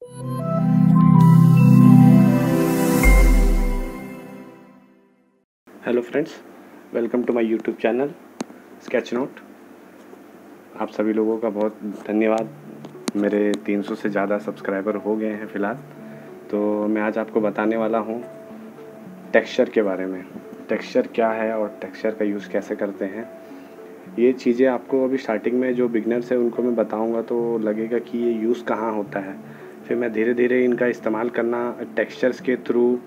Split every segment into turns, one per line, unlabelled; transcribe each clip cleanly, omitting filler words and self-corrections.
Hello friends, welcome to my YouTube channel sketch note. आप सभी लोगों का बहुत धन्यवाद। मेरे 300 से ज़्यादा सब्सक्राइबर हो गए हैं फ़िलहाल। तो मैं आज आपको बताने वाला हूँ टेक्सचर के बारे में। टेक्सचर क्या है और टेक्सचर का यूज़ कैसे करते हैं। ये चीज़ें आपको अभी स्टार्टिंग में जो बिगनर्स है उनको मैं बताऊँगा तो लगेगा कि ये यूज़ कहाँ होता है। फिर मैं धीरे धीरे इनका इस्तेमाल करना, टेक्सचर्स के थ्रू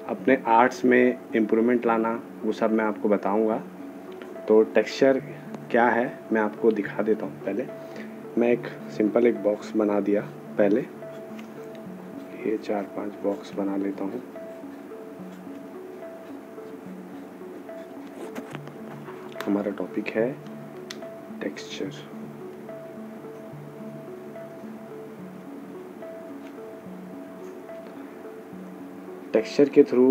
अपने आर्ट्स में इम्प्रूवमेंट लाना, वो सब मैं आपको बताऊंगा। तो टेक्सचर क्या है मैं आपको दिखा देता हूँ। पहले मैं एक सिंपल एक बॉक्स बना दिया। पहले ये 4-5 बॉक्स बना लेता हूँ। हमारा टॉपिक है टेक्सचर। टेक्सचर के through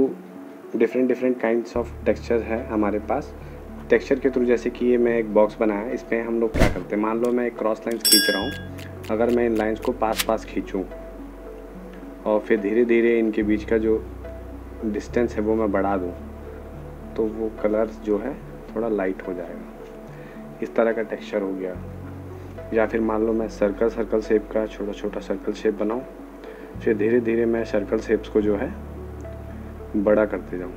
different kinds of texture है हमारे पास। टेक्सचर के थ्रू जैसे कि ये मैं एक बॉक्स बनाया है, इसमें हम लोग क्या करते हैं, मान लो मैं एक क्रॉस लाइंस खींच रहा हूँ। अगर मैं इन लाइंस को पास खींचूँ और फिर धीरे धीरे इनके बीच का जो डिस्टेंस है वो मैं बढ़ा दूँ तो वो कलर जो है थोड़ा लाइट हो जाएगा। इस तरह का टेक्सचर हो गया। या फिर मान लो मैं सर्कल शेप का छोटा सर्कल शेप बनाऊँ, फिर धीरे धीरे मैं सर्कल शेप्स को जो है बड़ा करते जाऊँ।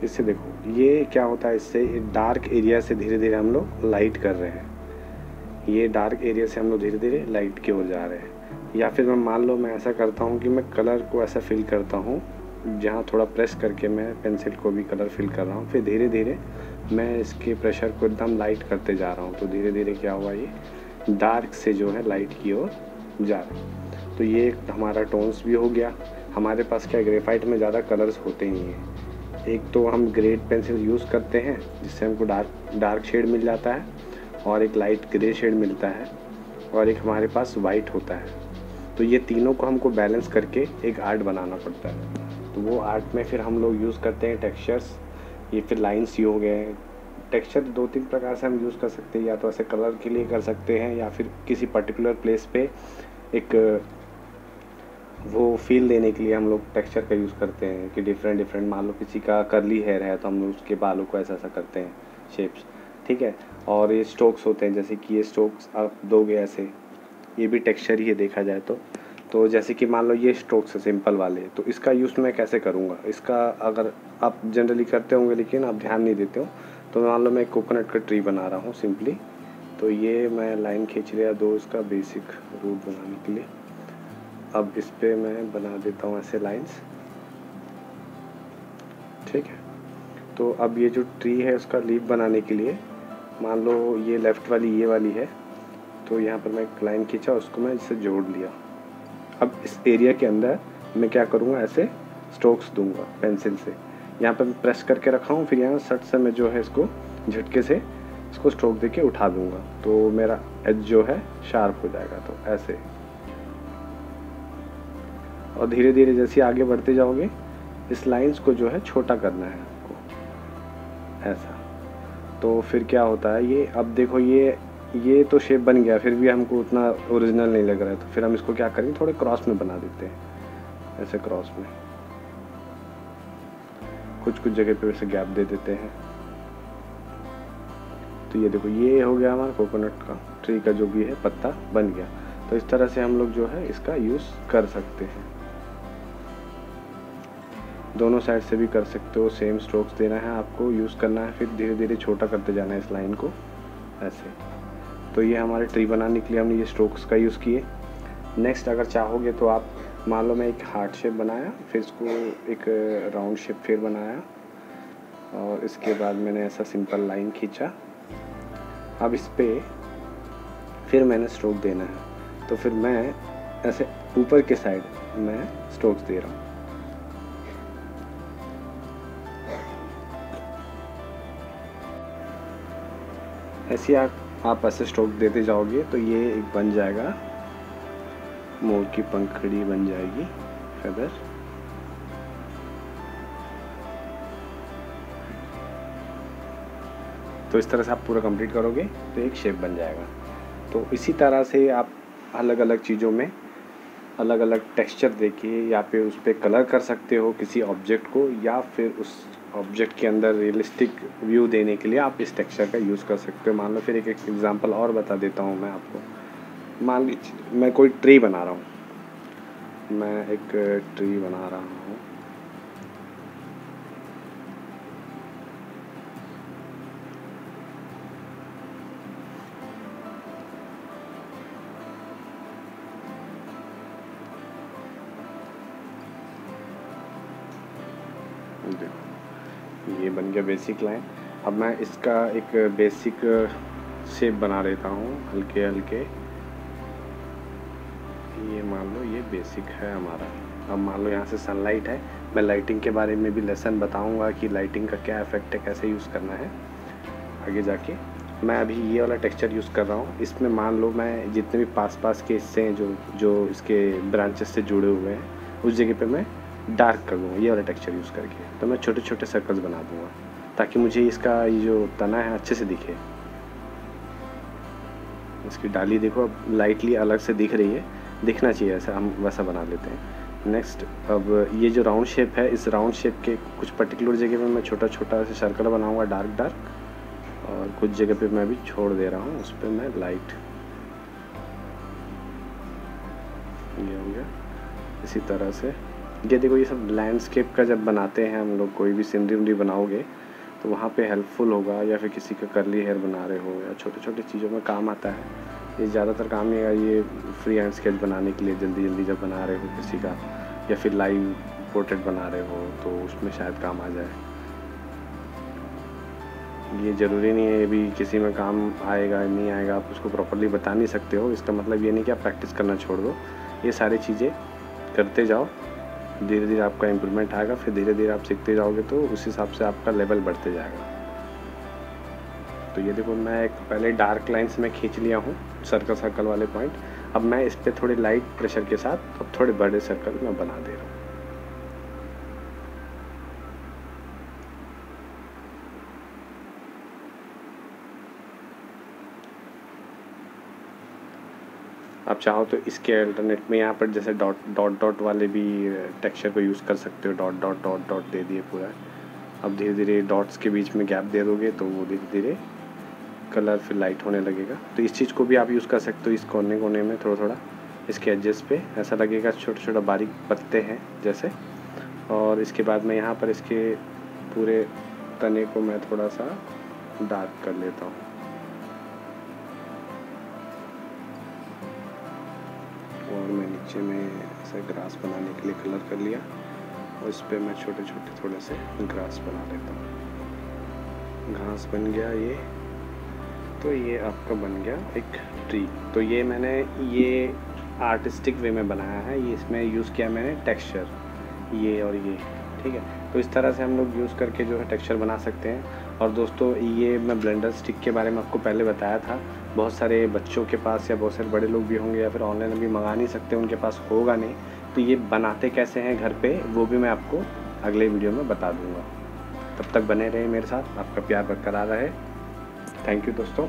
इससे देखो ये क्या होता है, इससे डार्क एरिया से धीरे धीरे हम लोग लाइट कर रहे हैं। ये डार्क एरिया से हम लोग धीरे धीरे लाइट की ओर जा रहे हैं। या फिर मैं मान लो मैं ऐसा करता हूँ कि मैं कलर को ऐसा फिल करता हूँ, जहाँ थोड़ा प्रेस करके मैं पेंसिल को भी कलर फिल कर रहा हूँ। फिर धीरे धीरे मैं इसके प्रेशर को एकदम लाइट करते जा रहा हूँ। तो धीरे धीरे क्या हुआ, ये डार्क से जो है लाइट की ओर जा रहा है। तो ये हमारा टोन्स भी हो गया। हमारे पास क्या, ग्रेफाइट में ज़्यादा कलर्स होते ही हैं। एक तो हम ग्रेड पेंसिल यूज़ करते हैं जिससे हमको डार्क शेड मिल जाता है, और एक लाइट ग्रे शेड मिलता है, और एक हमारे पास वाइट होता है। तो ये तीनों को हमको बैलेंस करके एक आर्ट बनाना पड़ता है। तो वो आर्ट में फिर हम लोग यूज़ करते हैं टेक्सचर्स। ये फिर लाइन्स ही हो गए। टेक्सचर 2-3 प्रकार से हम यूज़ कर सकते हैं। या तो ऐसे कलर के लिए कर सकते हैं, या फिर किसी पर्टिकुलर प्लेस पे एक वो फील देने के लिए हम लोग टेक्सचर का यूज़ करते हैं कि डिफरेंट मान लो किसी का कर्ली हेयर है तो हम लोग उसके बालों को ऐसा करते हैं शेप्स, ठीक है। और ये स्ट्रोक्स होते हैं, जैसे कि ये स्ट्रोक्स आप दोगे ऐसे, ये भी टेक्सचर ही है देखा जाए तो जैसे कि मान लो ये स्ट्रोक्स है सिंपल वाले, तो इसका यूज़ मैं कैसे करूँगा। इसका अगर आप जनरली करते होंगे लेकिन आप ध्यान नहीं देते हो, तो मान लो मैं एक कोकोनट का ट्री बना रहा हूँ सिंपली। तो ये मैं लाइन खींच लिया 2 इसका बेसिक रूट बनाने के लिए। अब इस पे मैं बना देता हूँ ऐसे लाइंस, ठीक है। तो अब ये जो ट्री है उसका लीफ बनाने के लिए मान लो ये लेफ़्ट वाली ये वाली है, तो यहाँ पर मैं एक लाइन खींचा, उसको मैं इससे जोड़ लिया। अब इस एरिया के अंदर मैं क्या करूँगा, ऐसे स्ट्रोक्स दूंगा पेंसिल से। यहाँ पर मैं प्रेस करके रखा हूँ, फिर यहाँ सट से मैं जो है इसको झटके से इसको स्ट्रोक देके उठा दूंगा, तो मेरा एज जो है शार्प हो जाएगा। तो ऐसे, और धीरे धीरे जैसे आगे बढ़ते जाओगे इस लाइंस को जो है छोटा करना है आपको, ऐसा। तो फिर क्या होता है, ये अब देखो ये तो शेप बन गया, फिर भी हमको उतना ओरिजिनल नहीं लग रहा है। तो फिर हम इसको क्या करेंगे, थोड़े क्रॉस में बना देते हैं, ऐसे क्रॉस में कुछ जगह पे वैसे गैप दे देते हैं। तो ये देखो ये हो गया हमारा कोकोनट का ट्री का जो भी है पत्ता बन गया। तो इस तरह से हम लोग जो है इसका यूज़ कर सकते हैं। दोनों साइड से भी कर सकते हो। सेम स्ट्रोक्स देना है आपको, यूज़ करना है, फिर धीरे धीरे छोटा करते जाना है इस लाइन को, ऐसे। तो ये हमारे ट्री बनाने के लिए हमने ये स्ट्रोक्स का यूज़ किए। नेक्स्ट अगर चाहोगे तो आप मान लो मैं एक हार्ट शेप बनाया, फिर इसको एक राउंड शेप फिर बनाया, और इसके बाद मैंने ऐसा सिंपल लाइन खींचा। अब इस पर फिर मैंने स्ट्रोक देना है, तो फिर मैं ऐसे ऊपर के साइड मैं स्ट्रोक्स दे रहा हूँ। ऐसे आप ऐसे स्ट्रोक देते जाओगे तो ये एक बन जाएगा, मोर की पंखड़ी बन जाएगी, फेदर। तो तो इस तरह से आप पूरा कंप्लीट करोगे तो एक शेप बन जाएगा। तो इसी तरह से आप अलग अलग चीज़ों में अलग अलग टेक्सचर देखिए, या फिर उस पर कलर कर सकते हो किसी ऑब्जेक्ट को, या फिर उस ऑब्जेक्ट के अंदर रियलिस्टिक व्यू देने के लिए आप इस टेक्सचर का यूज़ कर सकते हो। मान लो फिर एक एग्जांपल और बता देता हूँ मैं आपको। मान लीजिए मैं कोई ट्री बना रहा हूँ, मैं एक ट्री बना रहा हूँ, देखो ये बन गया बेसिक लाइन। अब मैं इसका एक बेसिक शेप बना लेता हूँ हल्के हल्के। ये मान लो ये बेसिक है हमारा। अब मान लो यहाँ से सनलाइट है, मैं लाइटिंग के बारे में भी लेसन बताऊँगा कि लाइटिंग का क्या इफेक्ट है, कैसे यूज़ करना है आगे जाके। मैं अभी ये वाला टेक्सचर यूज़ कर रहा हूँ। इसमें मान लो मैं जितने भी पास के हिस्से हैं जो इसके ब्रांचेस से जुड़े हुए हैं, उस जगह पे मैं डार्क कर दूँगा ये वाला टेक्सचर यूज़ करके। तो मैं छोटे छोटे सर्कल्स बना दूँगा ताकि मुझे इसका ये जो तना है अच्छे से दिखे। इसकी डाली देखो अब लाइटली अलग से दिख रही है, दिखना चाहिए ऐसा, हम वैसा बना लेते हैं। नेक्स्ट, अब ये जो राउंड शेप है, इस राउंड शेप के कुछ पर्टिकुलर जगह पे मैं छोटा छोटा से सर्कल बनाऊँगा डार्क, और कुछ जगह पे मैं भी छोड़ दे रहा हूँ, उस पर मैं लाइट। ये हो गया। इसी तरह से ये देखो, ये सब लैंडस्केप का जब बनाते हैं हम लोग, कोई भी सीनरी बनाओगे तो वहाँ पे हेल्पफुल होगा, या फिर किसी का कर्ली हेयर बना रहे हो या छोटे छोटे चीज़ों में काम आता है। ये ज़्यादातर काम नहीं आएगा, ये फ्री हैंड स्केच बनाने के लिए जल्दी जल्दी जब बना रहे हो किसी का, या फिर लाइव पोर्ट्रेट बना रहे हो तो उसमें शायद काम आ जाए। ये ज़रूरी नहीं है भी किसी में काम आएगा नहीं आएगा, आप उसको प्रॉपर्ली बता नहीं सकते हो। इसका मतलब ये नहीं कि आप प्रैक्टिस करना छोड़ दो। ये सारी चीज़ें करते जाओ, धीरे धीरे आपका इम्प्रूवमेंट आएगा, फिर धीरे धीरे आप सीखते जाओगे तो उस हिसाब से आपका लेवल बढ़ते जाएगा। तो ये देखो, मैं एक पहले डार्क लाइंस में खींच लिया हूँ सर्कल वाले पॉइंट। अब मैं इस पर थोड़ी लाइट प्रेशर के साथ अब थोड़े बड़े सर्कल मैं बना दे रहा हूँ। आप चाहो तो इसके अल्टरनेट में यहाँ पर जैसे डॉट वाले भी टेक्सचर को यूज़ कर सकते हो। डॉट दे दिए पूरा। अब धीरे धीरे डॉट्स के बीच में गैप दे दोगे तो वो धीरे धीरे कलर फिर लाइट होने लगेगा। तो इस चीज़ को भी आप यूज़ कर सकते हो। इस कोने में थोड़ा इसके एजेस पे ऐसा लगेगा छोटा बारीक पत्ते हैं जैसे। और इसके बाद मैं यहाँ पर इसके पूरे तने को मैं थोड़ा सा डार्क कर लेता हूँ। और मैं नीचे में ऐसे ग्रास बनाने के लिए कलर कर लिया, और इस पर मैं छोटे थोड़े से ग्रास बना लेता हूँ। घास बन गया ये। तो ये आपका बन गया एक ट्री। तो ये मैंने ये आर्टिस्टिक वे में बनाया है। ये इसमें यूज़ किया मैंने टेक्सचर, ये और ये, ठीक है। तो इस तरह से हम लोग यूज़ करके जो है टेक्सचर बना सकते हैं। और दोस्तों, ये मैं ब्लेंडर स्टिक के बारे में आपको पहले बताया था। बहुत सारे बच्चों के पास या बहुत सारे बड़े लोग भी होंगे, या फिर ऑनलाइन अभी मंगा नहीं सकते, उनके पास होगा नहीं। तो ये बनाते कैसे हैं घर पे, वो भी मैं आपको अगले वीडियो में बता दूँगा। तब तक बने रहे मेरे साथ, आपका प्यार बरकरार रहे। थैंक यू दोस्तों।